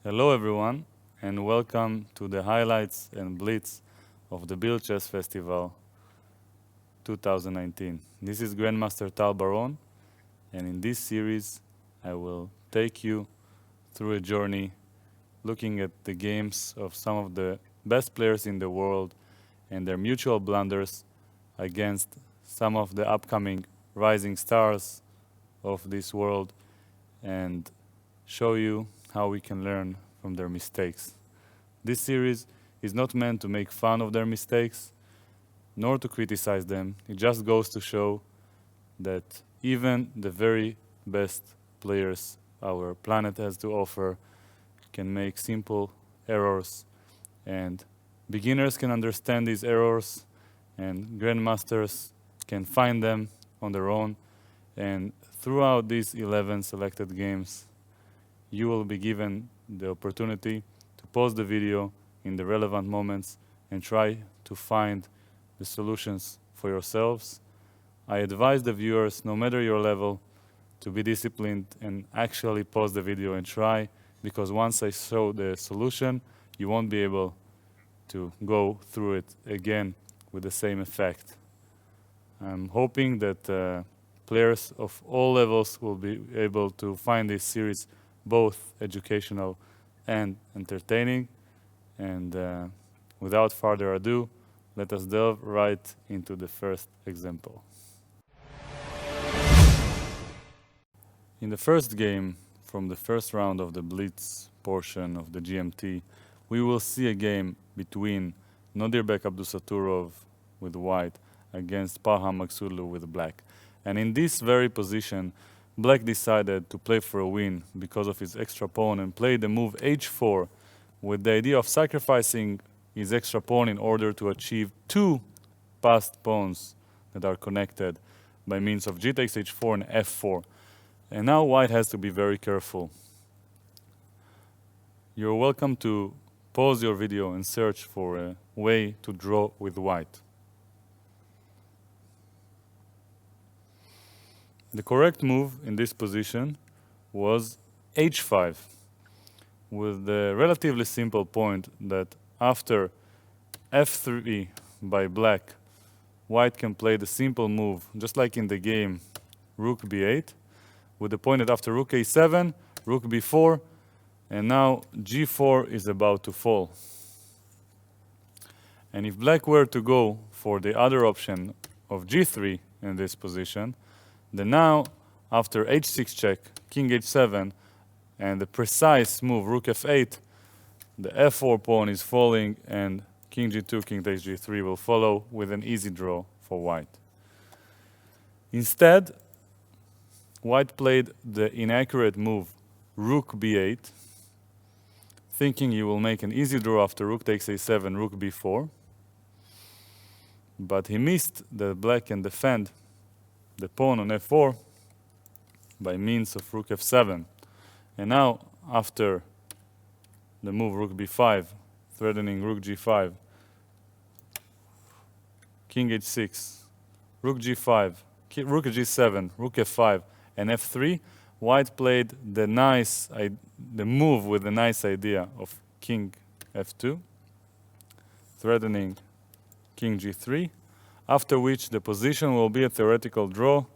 Hello everyone, and welcome to the highlights and blitz of the Biel Chess Festival 2019. This is Grandmaster Tal Baron, and in this series I will take you through a journey looking at the games of some of the best players in the world and their mutual blunders against some of the upcoming rising stars of this world, and show you how we can learn from their mistakes. This series is not meant to make fun of their mistakes, nor to criticize them. It just goes to show that even the very best players our planet has to offer can make simple errors, and beginners can understand these errors, and grandmasters can find them on their own. And throughout these 11 selected games, you will be given the opportunity to pause the video in the relevant moments and try to find the solutions for yourselves. I advise the viewers, no matter your level, to be disciplined and actually pause the video and try, because once I show the solution, you won't be able to go through it again with the same effect. I'm hoping that players of all levels will be able to find this series both educational and entertaining. And without further ado, let us delve right into the first example. In the first game from the first round of the Blitz portion of the GMT, we will see a game between Nodirbek Abdusaturov with white against Parham Magsudlu with black. And in this very position, Black decided to play for a win because of his extra pawn and played the move h4 with the idea of sacrificing his extra pawn in order to achieve two passed pawns that are connected by means of g takes h4 and f4. And now white has to be very careful. You're welcome to pause your video and search for a way to draw with white. The correct move in this position was h5, with the relatively simple point that after f3 by black, white can play the simple move, just like in the game, rook b8, with the point that after rook a7, rook b4, and now g4 is about to fall. And if black were to go for the other option of g3 in this position, then now, after h6 check, king h7, and the precise move, rook f8, the f4 pawn is falling, and king g2, king takes g3 will follow with an easy draw for white. Instead, white played the inaccurate move, rook b8, thinking he will make an easy draw after rook takes a7, rook b4, but he missed that black can defend the pawn on f4 by means of rook f7. And now, after the move rook b5, threatening rook g5, king h6, rook g5, rook g7, rook f5, and f3, white played the move with the nice idea of king f2, threatening king g3, after which the position will be a theoretical draw,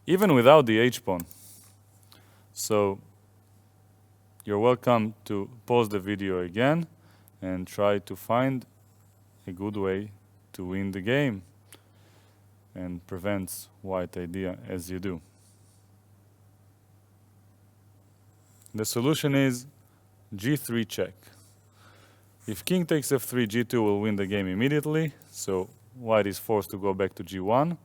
even without the h-pawn. So you're welcome to pause the video again and try to find a good way to win the game and prevents white idea as you do. The solution is g3 check. If king takes f3, g2 will win the game immediately, so white is forced to go back to g1,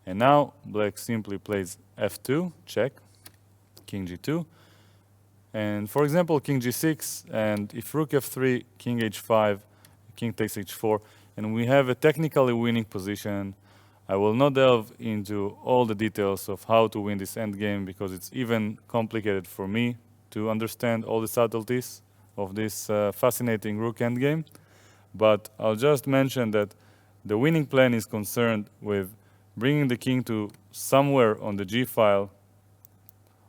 and now black simply plays f2, check, king g2, and for example king g6, and if rook f3, king h5, king takes h4, and we have a technically winning position. I will not delve into all the details of how to win this endgame because it's even complicated for me to understand all the subtleties of this fascinating rook endgame, but I'll just mention that the winning plan is concerned with bringing the king to somewhere on the g file,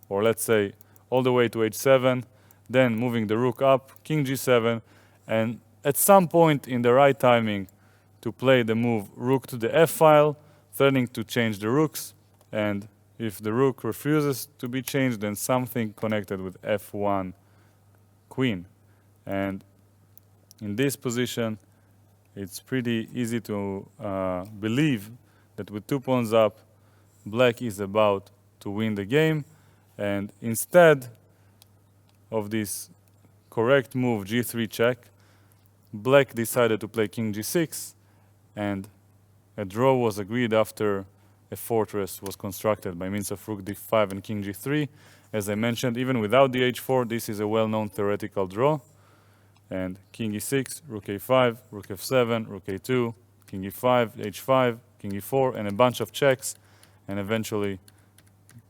or let's say all the way to h7, then moving the rook up, king g7, and at some point in the right timing to play the move rook to the f-file, threatening to change the rooks, and if the rook refuses to be changed, then something connected with f1 queen. And in this position, it's pretty easy to believe that with 2 pawns up, black is about to win the game, and instead of this correct move g3 check, black decided to play king g6, and a draw was agreed after a fortress was constructed by means of rook d5 and king g3. As I mentioned, even without the h4, this is a well-known theoretical draw. And king e6, rook a5, rook f7, rook a2, king e5, h5, king e4, and a bunch of checks. And eventually,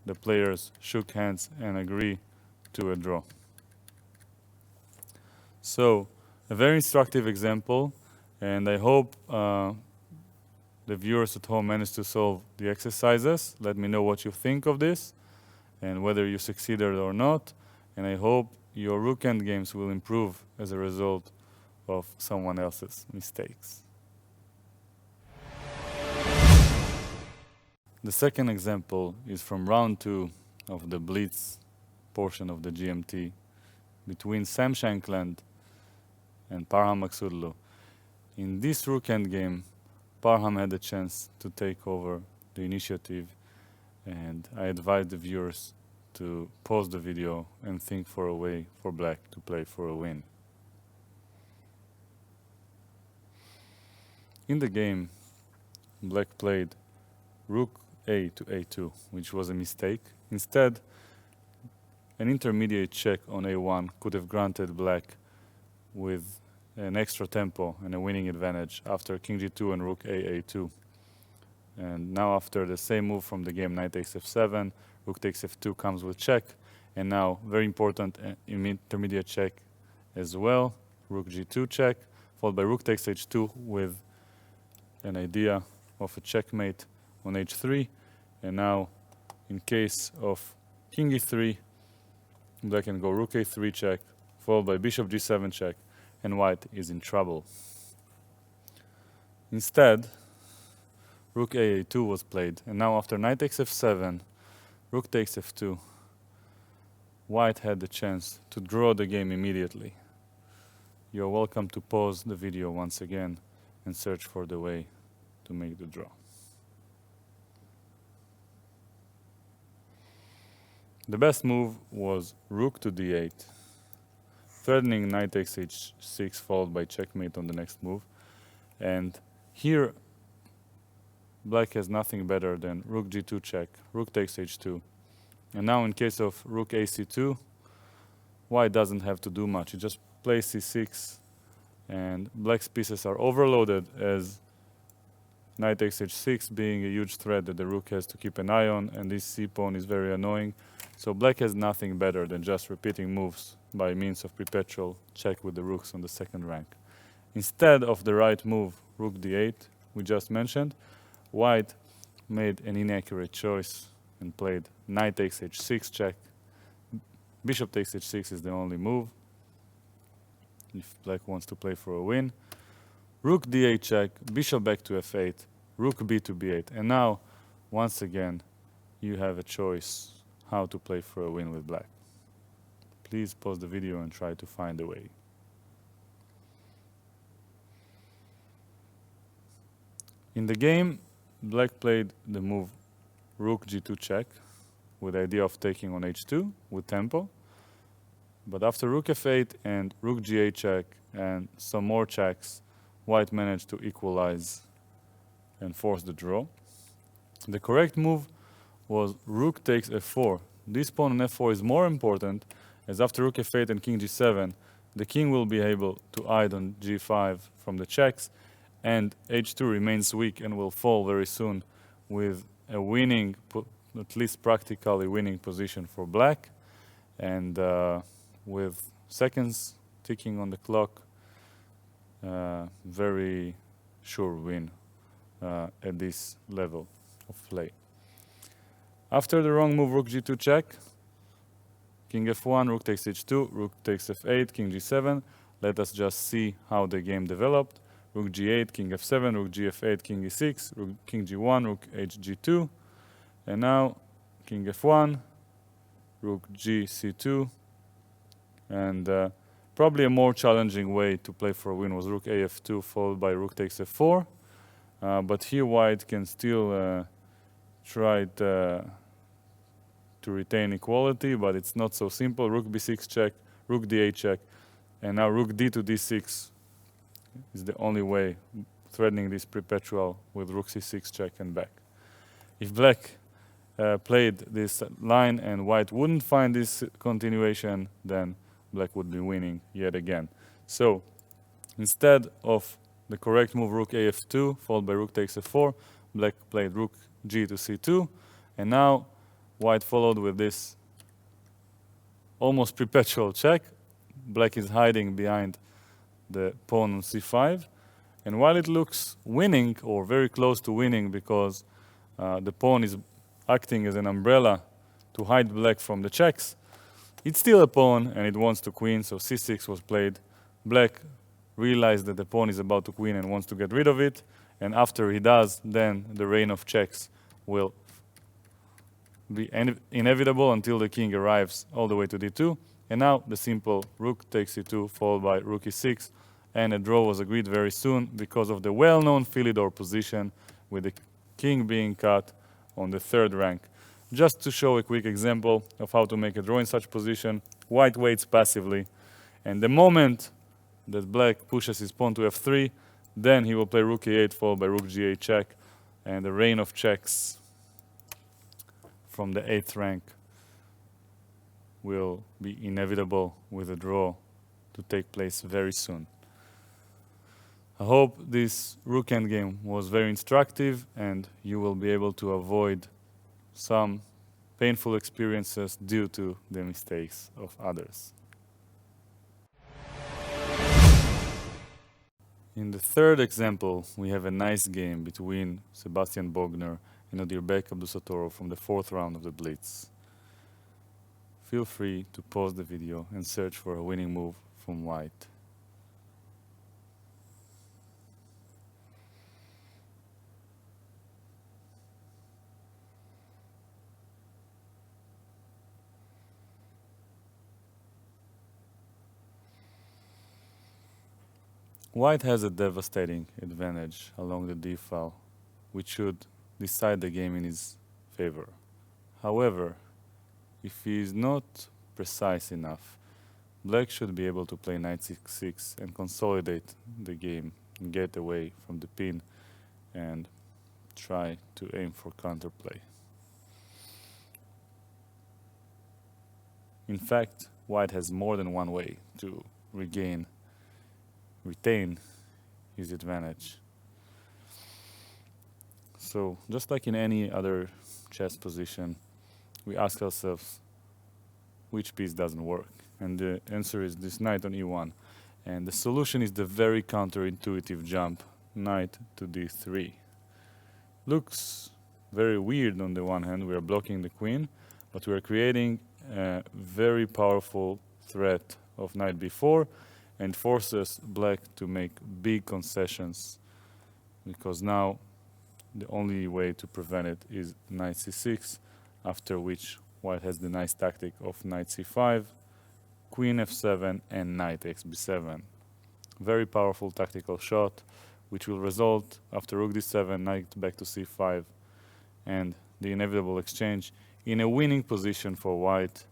the players shook hands and agree to a draw. So, a very instructive example, and I hope the viewers at home managed to solve the exercises. Let me know what you think of this and whether you succeeded or not. And I hope your rook endgames will improve as a result of someone else's mistakes. The second example is from round 2 of the Blitz portion of the GMT between Sam Shankland and Parham Maksudlu. In this rook endgame, Parham had a chance to take over the initiative, and I advise the viewers to pause the video and think for a way for black to play for a win. In the game, black played rook a to a2, which was a mistake. Instead, an intermediate check on a1 could have granted black with an extra tempo and a winning advantage after king g2 and rook a2. And now after the same move from the game, knight takes f7, rook takes f2 comes with check, and now very important intermediate check as well, rook g2 check, followed by rook takes h2 with an idea of a checkmate on h3, and now in case of king e3, black can go rook a3 check, followed by bishop g7 check, and white is in trouble. Instead, rook a2 was played, and now after knight takes f7, rook takes f2, white had the chance to draw the game immediately. You're welcome to pause the video once again and search for the way to make the draw. The best move was rook to d8, threatening knight takes h6 followed by checkmate on the next move. And here, black has nothing better than rook g2 check, rook takes h2. And now in case of rook ac2, white doesn't have to do much. He just plays c6, and black's pieces are overloaded as knight takes h6 being a huge threat that the rook has to keep an eye on, and this c-pawn is very annoying. So black has nothing better than just repeating moves by means of perpetual check with the rooks on the second rank. Instead of the right move, rook d8, we just mentioned, white made an inaccurate choice and played knight takes h6 check. Bishop takes h6 is the only move if black wants to play for a win. Rook d8 check, bishop back to f8, rook b to b8. And now, once again, you have a choice how to play for a win with black. Please pause the video and try to find a way. In the game, black played the move rook g2 check with the idea of taking on h2 with tempo. But after rook f8 and rook g8 check and some more checks, white managed to equalize and force the draw. The correct move was rook takes f4. This pawn on f4 is more important, as after rook f8 and king g7, the king will be able to hide on g5 from the checks, and h2 remains weak and will fall very soon with a winning, at least practically winning position for black. And with seconds ticking on the clock, very sure win at this level of play. After the wrong move, rook g2 check, king f1, rook takes h2, rook takes f8, king g7. Let us just see how the game developed. Rook g8, king f7, rook gf8, king e6, rook king g1, rook hg2. And now king f1, rook gc2. And probably a more challenging way to play for a win was rook af2 followed by rook takes f4. But here white can still try to retain equality, but it's not so simple. Rook b6 check, rook d8 check, and now rook d to d6 is the only way, threatening this perpetual with rook c6 check and back. If black played this line and white wouldn't find this continuation, then black would be winning yet again. So instead of the correct move rook af2 followed by rook takes f4, black played rook g to c2, and now white followed with this almost perpetual check. Black is hiding behind the pawn on c5, and while it looks winning or very close to winning because the pawn is acting as an umbrella to hide black from the checks, it's still a pawn and it wants to queen, so c6 was played. Black realized that the pawn is about to queen and wants to get rid of it, and after he does, then the reign of checks will be inevitable until the king arrives all the way to d2. And now the simple rook takes e2 followed by rook e6, and a draw was agreed very soon because of the well-known Philidor position with the king being cut on the third rank. Just to show a quick example of how to make a draw in such position, white waits passively, and the moment that black pushes his pawn to f3, then he will play rook e8 followed by rook g8 check, and the reign of checks from the 8th rank will be inevitable with a draw to take place very soon. I hope this rook endgame was very instructive and you will be able to avoid some painful experiences due to the mistakes of others. In the third example, we have a nice game between Sebastian Bogner and Odirbek Abdusattorov from the 4th round of the Blitz. Feel free to pause the video and search for a winning move from white. White has a devastating advantage along the d file, which should decide the game in his favor. However, if he is not precise enough, black should be able to play knight c6 and consolidate the game and get away from the pin and try to aim for counterplay. In fact, white has more than one way to retain his advantage. So, just like in any other chess position, we ask ourselves which piece doesn't work, and the answer is this knight on e1, and the solution is the very counterintuitive jump knight to d3. Looks very weird on the one hand, we are blocking the queen, but we are creating a very powerful threat of knight b4 and forces black to make big concessions, because now the only way to prevent it is knight c6, after which white has the nice tactic of knight c5, queen f7, and knight xb7. Very powerful tactical shot, which will result after rook d7, knight back to c5, and the inevitable exchange in a winning position for white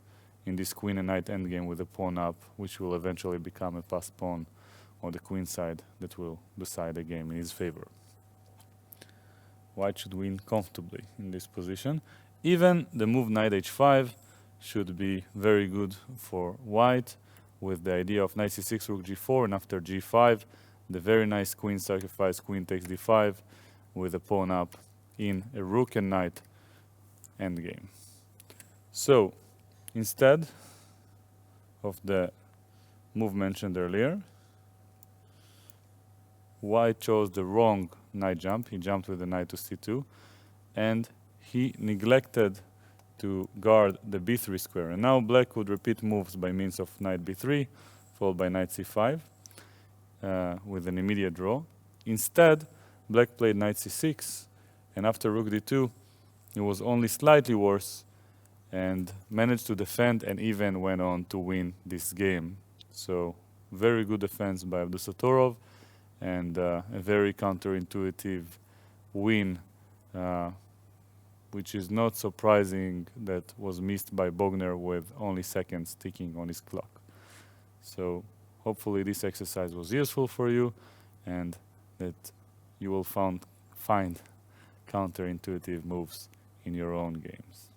in this queen and knight endgame with the pawn up, which will eventually become a passed pawn on the queen side that will decide the game in his favor. White should win comfortably in this position. Even the move knight h5 should be very good for white, with the idea of knight c6, rook g4, and after g5, the very nice queen sacrifice, queen takes d5, with the pawn up in a rook and knight endgame. So, instead of the move mentioned earlier, white chose the wrong knight jump. He jumped with the knight to c2, and he neglected to guard the b3 square. And now black would repeat moves by means of knight b3, followed by knight c5, with an immediate draw. Instead, black played knight c6, and after rook d2, it was only slightly worse, and managed to defend and even went on to win this game. So very good defense by Abdusattorov, and a very counterintuitive win, which is not surprising that was missed by Bogner with only seconds ticking on his clock. So hopefully this exercise was useful for you, and that you will find counterintuitive moves in your own games.